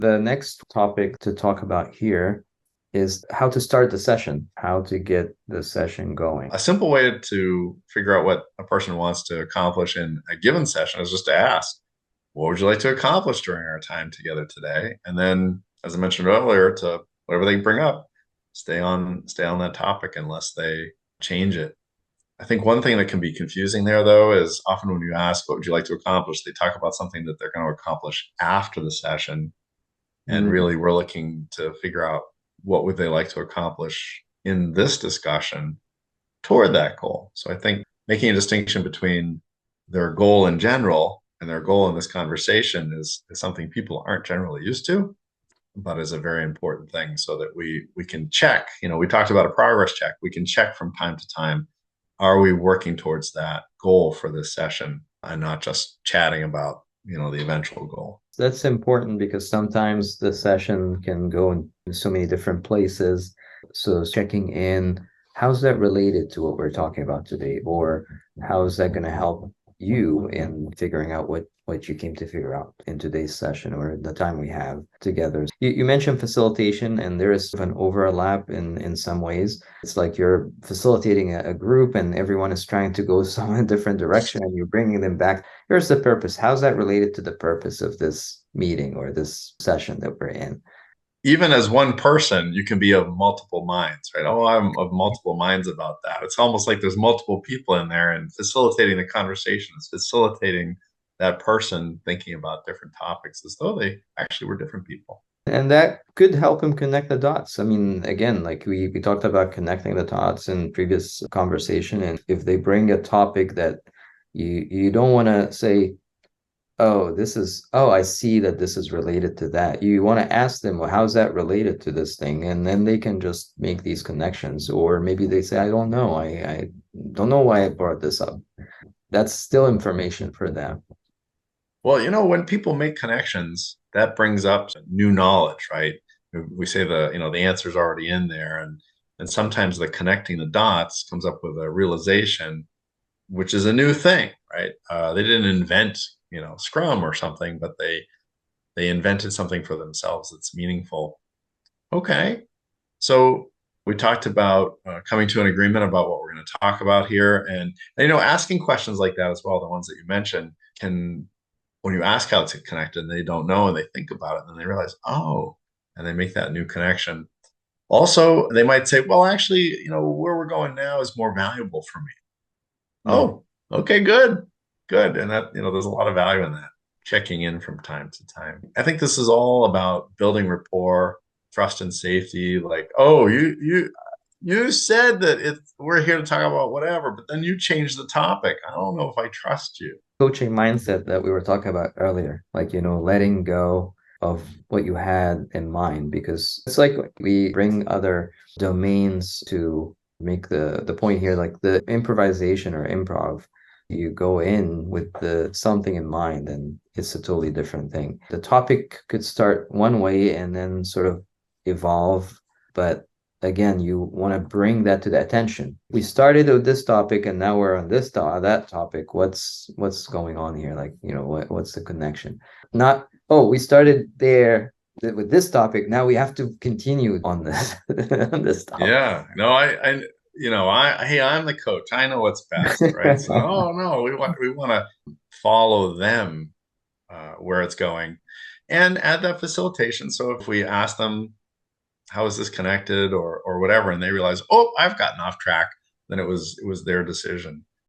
The next topic to talk about here is how to start the session, how to get the session going. A simple way to figure out what a person wants to accomplish in a given session is just to ask, what would you like to accomplish during our time together today? And then, as I mentioned earlier, to whatever they bring up, stay on that topic unless they change it. I think one thing that can be confusing there, though, is often when you ask, what would you like to accomplish? They talk about something that they're going to accomplish after the session. And Mm. really, we're looking to figure out what would they like to accomplish in this discussion toward that goal. So I think making a distinction between their goal in general and their goal in this conversation is something people aren't generally used to, but is a very important thing so that we can check. We talked about a progress check. We can check from time to time, are we working towards that goal for this session and not just chatting about, the eventual goal. That's important because sometimes the session can go in so many different places. So checking in, how's that related to what we're talking about today? Or how is that going to help you in figuring out what you came to figure out in today's session or the time we have together? You mentioned facilitation, and there is an overlap in some ways. It's like you're facilitating a group and everyone is trying to go some different direction and you're bringing them back. Here's the purpose. How's that related to the purpose of this meeting or this session that we're in? Even as one person, you can be of multiple minds, right? Oh, I'm of multiple minds about that. It's almost like there's multiple people in there, and facilitating the conversation is facilitating that person thinking about different topics as though they actually were different people. And that could help him connect the dots. I mean, again, like we talked about connecting the dots in previous conversation. And if they bring a topic that you don't want to say, oh, I see that this is related to that. You want to ask them, well, how's that related to this thing? And then they can just make these connections. Or maybe they say, I don't know. I don't know why I brought this up. That's still information for them. Well, when people make connections, that brings up new knowledge, right? We say the answer's already in there, and sometimes the connecting the dots comes up with a realization, which is a new thing, right? They didn't invent, Scrum or something, but they invented something for themselves that's meaningful. Okay, so we talked about coming to an agreement about what we're going to talk about here, and asking questions like that as well, the ones that you mentioned, can, when you ask how to connect and they don't know and they think about it, and then they realize, oh, and they make that new connection. Also, they might say, well, actually, where we're going now is more valuable for me. Mm. Oh, okay, good, good. And that, there's a lot of value in that, checking in from time to time. I think this is all about building rapport, trust and safety. Like, oh, you said that we're here to talk about whatever, but then you changed the topic. I don't know if I trust you. Coaching mindset that we were talking about earlier, like, letting go of what you had in mind, because it's like we bring other domains to make the point here, like the improvisation or improv. You go in with the something in mind and it's a totally different thing. The topic could start one way and then sort of evolve, but again, you want to bring that to the attention. We started with this topic and now we're on that topic. What's going on here? Like, what's the connection? Not, oh, we started there with this topic. Now we have to continue on this on this topic. Yeah, no, hey, I'm the coach. I know what's best, right? So, oh no, we want to follow them where it's going, and add that facilitation. So if we ask them, how is this connected, or whatever, and they realize, oh, I've gotten off track, then it was their decision.